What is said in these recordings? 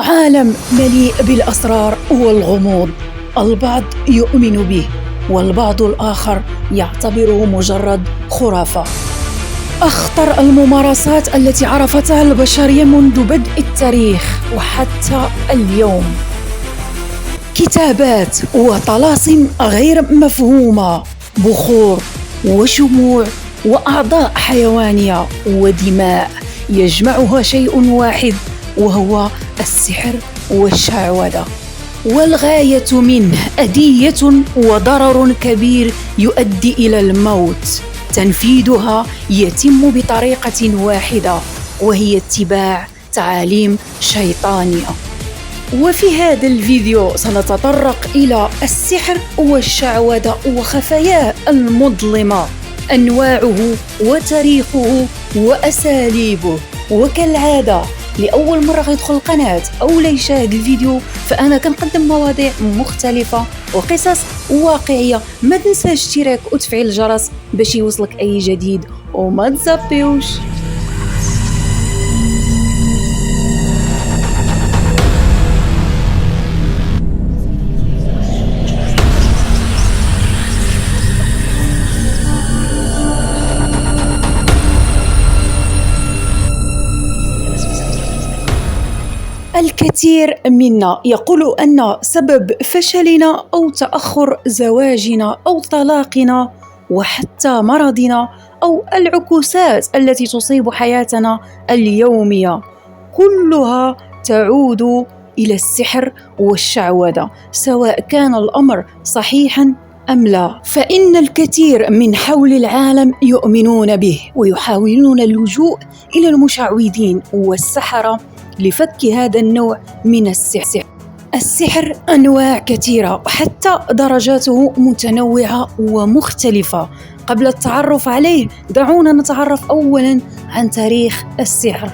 عالم مليء بالأسرار والغموض، البعض يؤمن به والبعض الآخر يعتبره مجرد خرافة. أخطر الممارسات التي عرفتها البشرية منذ بدء التاريخ وحتى اليوم، كتابات وطلاسم غير مفهومة، بخور وشموع وأعضاء حيوانية ودماء يجمعها شيء واحد، وهو السحر والشعوذة. والغاية منه أذية وضرر كبير يؤدي إلى الموت. تنفيذها يتم بطريقة واحدة، وهي اتباع تعاليم شيطانية. وفي هذا الفيديو سنتطرق إلى السحر والشعوذة وخفاياه المظلمة، أنواعه وتاريخه وأساليبه. وكالعادة لأول مرة يدخل القناة أو لا يشاهد الفيديو، فأنا كنقدم مواضيع مختلفة وقصص واقعية. ما تنساش اشتراك وتفعيل الجرس باش يوصلك أي جديد، وما تزابيوش. الكثير منا يقول أن سبب فشلنا أو تأخر زواجنا أو طلاقنا وحتى مرضنا أو العكوسات التي تصيب حياتنا اليومية كلها تعود إلى السحر والشعوذة، سواء كان الأمر صحيحاً أم لا. فإن الكثير من حول العالم يؤمنون به ويحاولون اللجوء إلى المشعوذين والسحرة لفك هذا النوع من السحر. السحر أنواع كثيرة وحتى درجاته متنوعة ومختلفة. قبل التعرف عليه دعونا نتعرف أولا عن تاريخ السحر.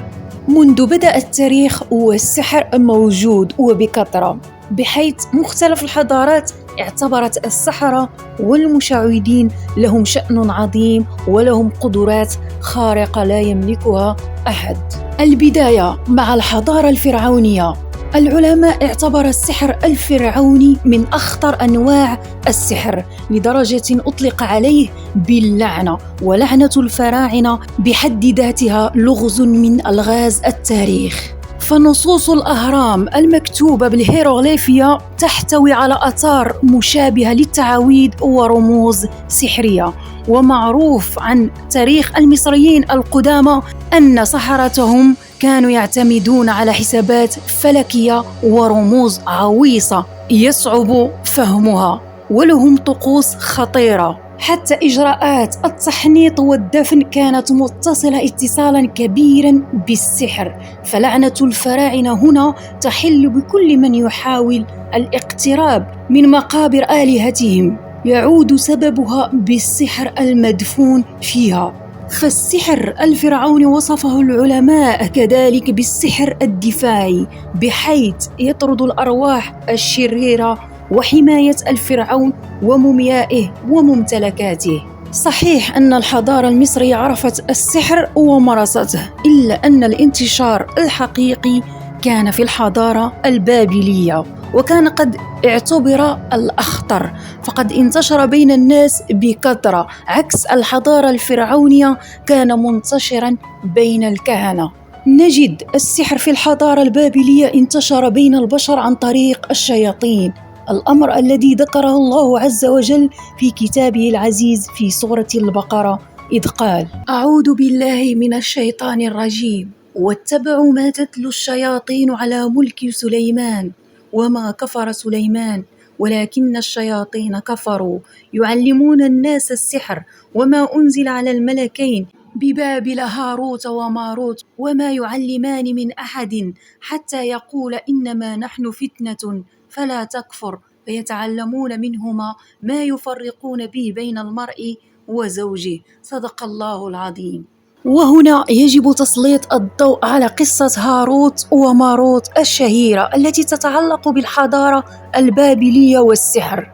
منذ بدأ التاريخ والسحر موجود وبكثرة، بحيث مختلف الحضارات اعتبرت السحرة والمشعوذين لهم شأن عظيم ولهم قدرات خارقة لا يملكها أحد. البداية مع الحضارة الفرعونية. العلماء اعتبر السحر الفرعوني من أخطر أنواع السحر، لدرجة أطلق عليه باللعنة، ولعنة الفراعنة بحد ذاتها لغز من ألغاز التاريخ. فنصوص الأهرام المكتوبة بالهيروغليفية تحتوي على آثار مشابهة للتعاويذ ورموز سحرية. ومعروف عن تاريخ المصريين القدامى أن سحرتهم كانوا يعتمدون على حسابات فلكية ورموز عويصة يصعب فهمها، ولهم طقوس خطيرة. حتى إجراءات التحنيط والدفن كانت متصلة اتصالا كبيرا بالسحر. فلعنة الفراعنة هنا تحل بكل من يحاول الاقتراب من مقابر آلهتهم، يعود سببها بالسحر المدفون فيها. فالسحر الفرعوني وصفه العلماء كذلك بالسحر الدفاعي، بحيث يطرد الأرواح الشريرة وحماية الفرعون وموميائه وممتلكاته. صحيح أن الحضارة المصرية عرفت السحر ومارسته، إلا أن الانتشار الحقيقي كان في الحضارة البابلية، وكان قد اعتبر الأخطر، فقد انتشر بين الناس بكثرة، عكس الحضارة الفرعونية كان منتشرا بين الكهنة. نجد السحر في الحضارة البابلية انتشر بين البشر عن طريق الشياطين، الأمر الذي ذكره الله عز وجل في كتابه العزيز في سورة البقرة، إذ قال: أعوذ بالله من الشيطان الرجيم، واتبعوا ما تتلو الشياطين على ملك سليمان وما كفر سليمان ولكن الشياطين كفروا يعلمون الناس السحر وما أنزل على الملكين ببابل هاروت وماروت وما يعلمان من أحد حتى يقول إنما نحن فتنة فلا تكفر، فيتعلمون منهما ما يفرقون به بين المرء وزوجه. صدق الله العظيم. وهنا يجب تسليط الضوء على قصة هاروت وماروت الشهيرة التي تتعلق بالحضارة البابلية والسحر.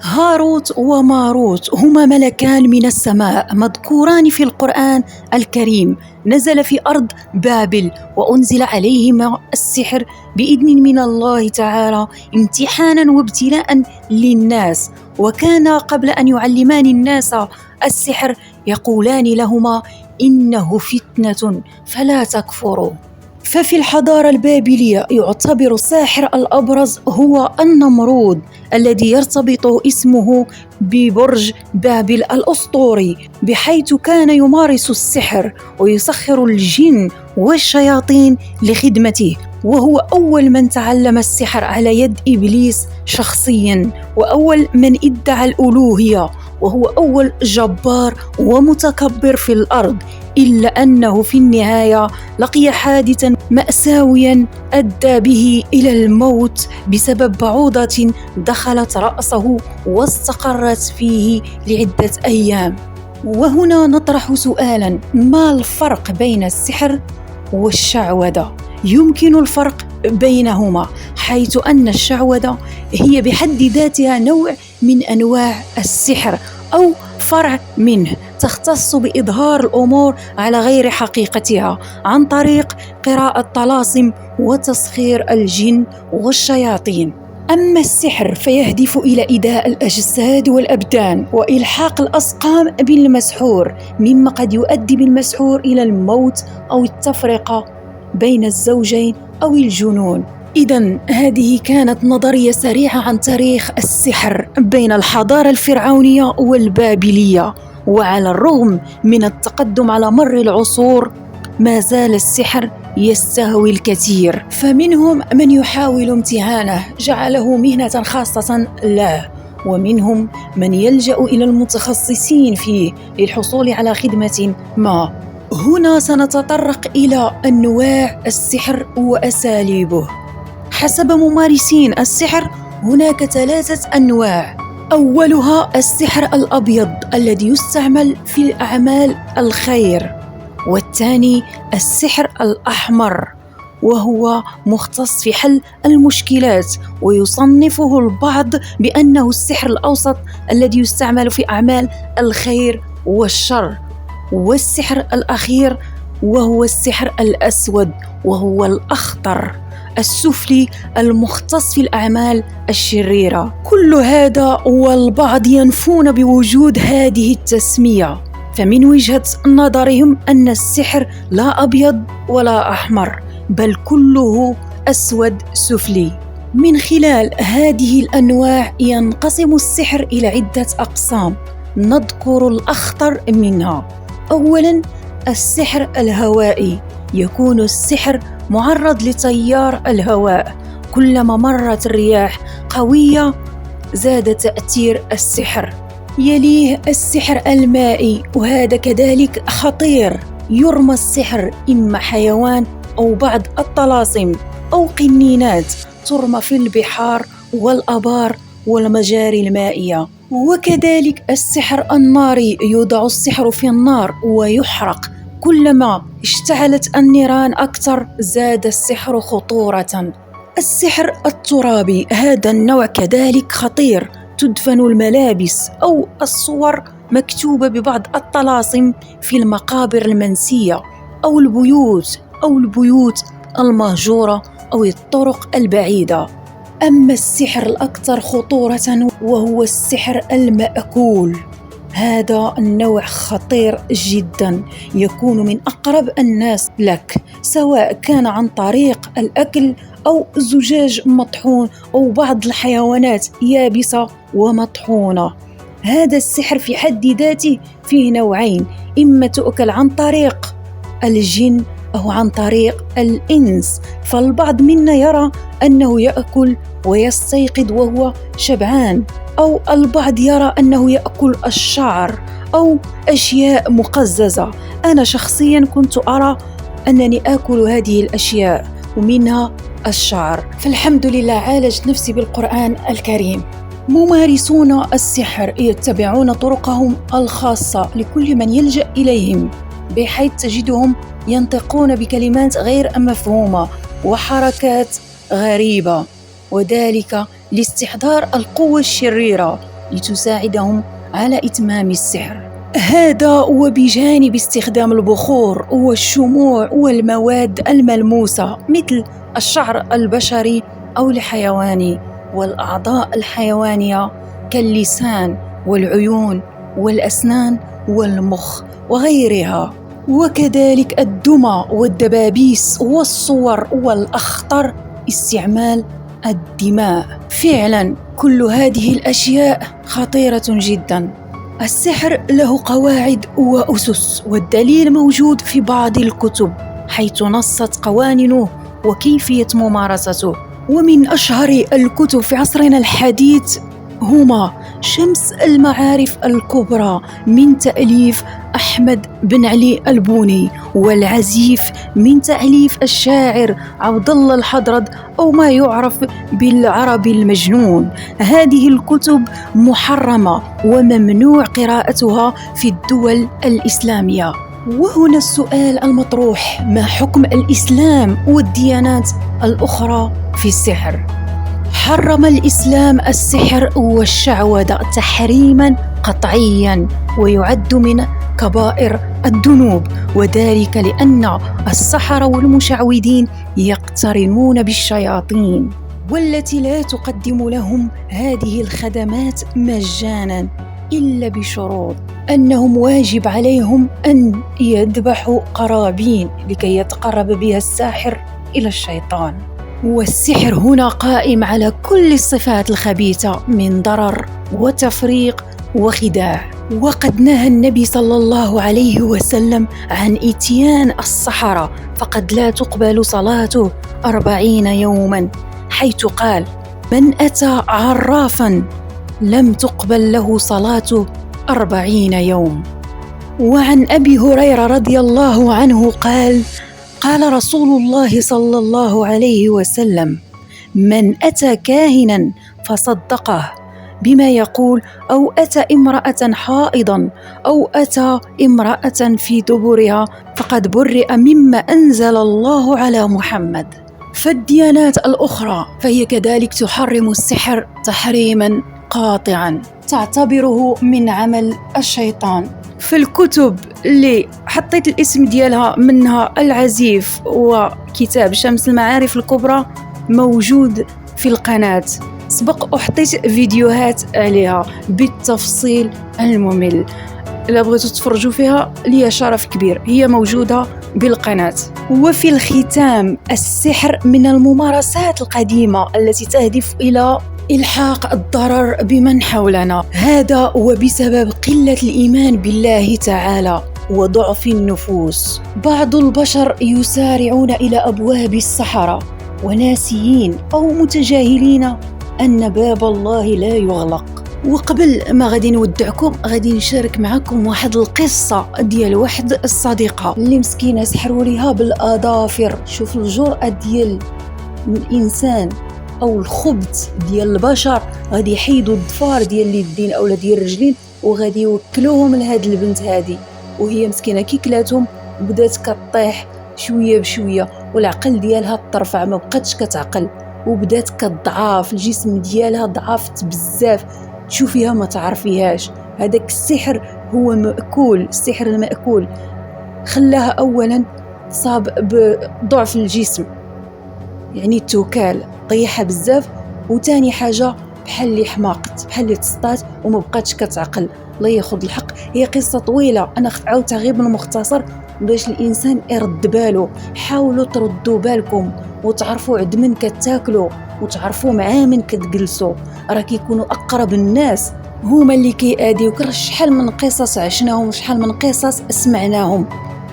هاروت وماروت هما ملكان من السماء مذكوران في القرآن الكريم، نزل في أرض بابل وأنزل عليهما السحر بإذن من الله تعالى امتحانا وابتلاء للناس. وكان قبل أن يعلمان الناس السحر يقولان لهما إنه فتنة فلا تكفروا. ففي الحضارة البابلية يعتبر الساحر الأبرز هو النمرود، الذي يرتبط اسمه ببرج بابل الأسطوري، بحيث كان يمارس السحر ويسخر الجن والشياطين لخدمته، وهو أول من تعلم السحر على يد إبليس شخصيا، وأول من ادعى الألوهية، وهو أول جبار ومتكبر في الأرض. إلا أنه في النهاية لقي حادثا مأساويا أدى به إلى الموت بسبب بعوضة دخلت رأسه واستقرت فيه لعدة أيام. وهنا نطرح سؤالا: ما الفرق بين السحر والشعوذة؟ يمكن الفرق بينهما، حيث أن الشعوذة هي بحد ذاتها نوع من أنواع السحر أو فرع منه، تختص بإظهار الأمور على غير حقيقتها عن طريق قراءة طلاسم وتسخير الجن والشياطين. أما السحر فيهدف إلى إيذاء الأجساد والأبدان وإلحاق الأسقام بالمسحور، مما قد يؤدي بالمسحور إلى الموت أو التفرقة بين الزوجين أو الجنون. إذن هذه كانت نظرية سريعة عن تاريخ السحر بين الحضارة الفرعونية والبابلية. وعلى الرغم من التقدم على مر العصور، ما زال السحر يستهوي الكثير، فمنهم من يحاول امتهانه جعله مهنة خاصة له، ومنهم من يلجأ إلى المتخصصين فيه للحصول على خدمة ما. هنا سنتطرق إلى أنواع السحر وأساليبه. حسب ممارسين السحر هناك 3 أنواع. أولها السحر الأبيض الذي يستعمل في الأعمال الخير، والثاني السحر الأحمر وهو مختص في حل المشكلات، ويصنفه البعض بأنه السحر الأوسط الذي يستعمل في أعمال الخير والشر. والسحر الأخير وهو السحر الأسود وهو الأخطر السفلي المختص في الأعمال الشريرة. كل هذا والبعض ينفون بوجود هذه التسمية، فمن وجهة نظرهم أن السحر لا أبيض ولا أحمر، بل كله أسود سفلي. من خلال هذه الأنواع ينقسم السحر إلى عدة أقسام، نذكر الأخطر منها. أولاً السحر الهوائي، يكون السحر معرض لتيار الهواء، كلما مرت الرياح قوية زاد تأثير السحر. يليه السحر المائي، وهذا كذلك خطير، يرمى السحر إما حيوان أو بعض الطلاسم أو قنينات ترمى في البحار والأبار والمجاري المائية. وكذلك السحر الناري، يوضع السحر في النار ويحرق، كلما اشتعلت النيران أكثر زاد السحر خطورة. السحر الترابي، هذا النوع كذلك خطير، تدفن الملابس أو الصور مكتوبة ببعض الطلاسم في المقابر المنسية أو البيوت المهجورة أو الطرق البعيدة. أما السحر الأكثر خطورة وهو السحر المأكول، هذا النوع خطير جدا، يكون من أقرب الناس لك، سواء كان عن طريق الأكل أو زجاج مطحون أو بعض الحيوانات يابسة ومطحونة. هذا السحر في حد ذاته فيه نوعين، إما تؤكل عن طريق الجن أو عن طريق الإنس، فالبعض منا يرى أنه يأكل ويستيقظ وهو شبعان، أو البعض يرى أنه يأكل الشعر أو أشياء مقززة. أنا شخصيا كنت أرى أنني آكل هذه الأشياء ومنها الشعر، فالحمد لله عالجت نفسي بالقرآن الكريم. ممارسون السحر يتبعون طرقهم الخاصة لكل من يلجأ إليهم، بحيث تجدهم ينطقون بكلمات غير مفهومة وحركات غريبة، وذلك لاستحضار القوة الشريرة لتساعدهم على إتمام السحر. هذا وبجانب استخدام البخور والشموع والمواد الملموسة مثل الشعر البشري أو الحيواني والأعضاء الحيوانية كاللسان والعيون والأسنان والمخ وغيرها، وكذلك الدمى والدبابيس والصور والأخطر استعمال الدماء. فعلا كل هذه الأشياء خطيرة جدا. السحر له قواعد وأسس، والدليل موجود في بعض الكتب حيث نصت قوانينه وكيفية ممارسته. ومن أشهر الكتب في عصرنا الحديث هما شمس المعارف الكبرى من تأليف أحمد بن علي البوني، والعزيف من تأليف الشاعر عبد الله الحضرد أو ما يعرف بالعربي المجنون. هذه الكتب محرمة وممنوع قراءتها في الدول الإسلامية. وهنا السؤال المطروح: ما حكم الإسلام والديانات الأخرى في السحر؟ حرم الإسلام السحر والشعوذة تحريما قطعيا، ويعد من كبائر الذنوب، وذلك لأن السحرة والمشعوذين يقترنون بالشياطين، والتي لا تقدم لهم هذه الخدمات مجانا إلا بشروط: أنهم واجب عليهم أن يذبحوا قرابين لكي يتقرب بها الساحر إلى الشيطان. والسحر هنا قائم على كل الصفات الخبيثة من ضرر وتفريق وخداع. وقد نهى النبي صلى الله عليه وسلم عن إتيان السحرة، فقد لا تقبل صلاته 40 يوما، حيث قال: من أتى عرافا لم تقبل له صلاته 40 يوم. وعن أبي هريرة رضي الله عنه قال: قال رسول الله صلى الله عليه وسلم: من أتى كاهنا فصدقه بما يقول، أو أتى امرأة حائضا، أو أتى امرأة في دبرها، فقد برئ مما أنزل الله على محمد. فالديانات الأخرى فهي كذلك تحرم السحر تحريما قاطعا، تعتبره من عمل الشيطان. في الكتب اللي حطيت الاسم ديالها منها العزيف وكتاب شمس المعارف الكبرى موجود في القناة، سبق وحطيت فيديوهات عليها بالتفصيل الممل. إلا بغيتوا تفرجوا فيها لي شرف كبير، هي موجودة بالقناة. وفي الختام، السحر من الممارسات القديمة التي تهدف إلى إلحاق الضرر بمن حولنا، هذا وبسبب قلة الإيمان بالله تعالى وضعف النفوس. بعض البشر يسارعون إلى أبواب السحرة وناسيين أو متجاهلين أن باب الله لا يغلق. وقبل ما غادي نودعكم غادي نشارك معكم واحد القصة ديال واحد الصديقة اللي مسكينة سحروا ليها بالأظافر. شوف الجرأة ديال الإنسان أو الخبث ديال البشر، غادي يحيدوا الضفار ديال اليدين أو ديال الرجلين وغادي يوكلوهم لهاد البنت هادي، وهي مسكينة كي كلاتهم بدات كطيح شوية بشوية، والعقل ديالها ترفع، ما بقاتش كتعقل، وبدات كتضعاف، الجسم ديالها ضعفت بزاف، تشوفيها ما تعرفيهاش. هذاك السحر هو مأكول، السحر المأكول خلاها أولا تصاب بضعف الجسم، يعني التوكال طيحها بزاف، وتاني حاجة بحال اللي حماقت، بحال اللي تسطات وما بقاتش كتعقل. الله ياخذ الحق. هي قصة طويلة، أنا عاودتها غير بالمختصر باش الإنسان يرد باله. حاولوا تردوا بالكم وتعرفوا عند من كتاكلوا وتعرفوا مع من كتجلسوا، راه كيكونوا أقرب الناس هما اللي كيأذيوك. شحال من قصص عشناهم، شحال من قصص سمعناهم،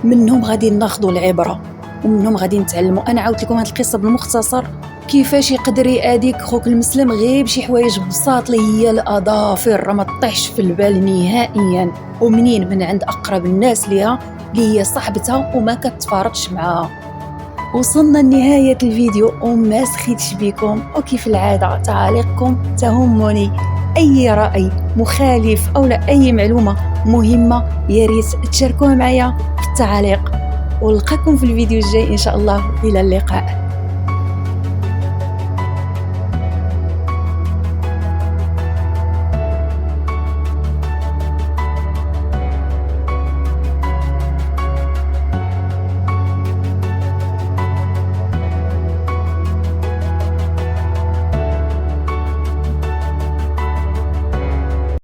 منهم غادي ناخذوا العبرة ومنهم غادي نتعلموا. أنا عاودت لكم هذه القصة بالمختصر كيفاش يقدر يأذيك خوك المسلم غير بشي حوايج بساط اللي هي الأظافر، راه ما تطيحش في البال نهائيا، ومنين من عند أقرب الناس ليها اللي هي صاحبتها وما كتفارقش معها. وصلنا لنهاية الفيديو وما سخيتش بكم، وكيف العادة تعاليقكم تهمني. أي رأي مخالف أو لا أي معلومة مهمة ياريت تشاركوها معايا في التعاليق، ولقاكم في الفيديو الجاي إن شاء الله. إلى اللقاء.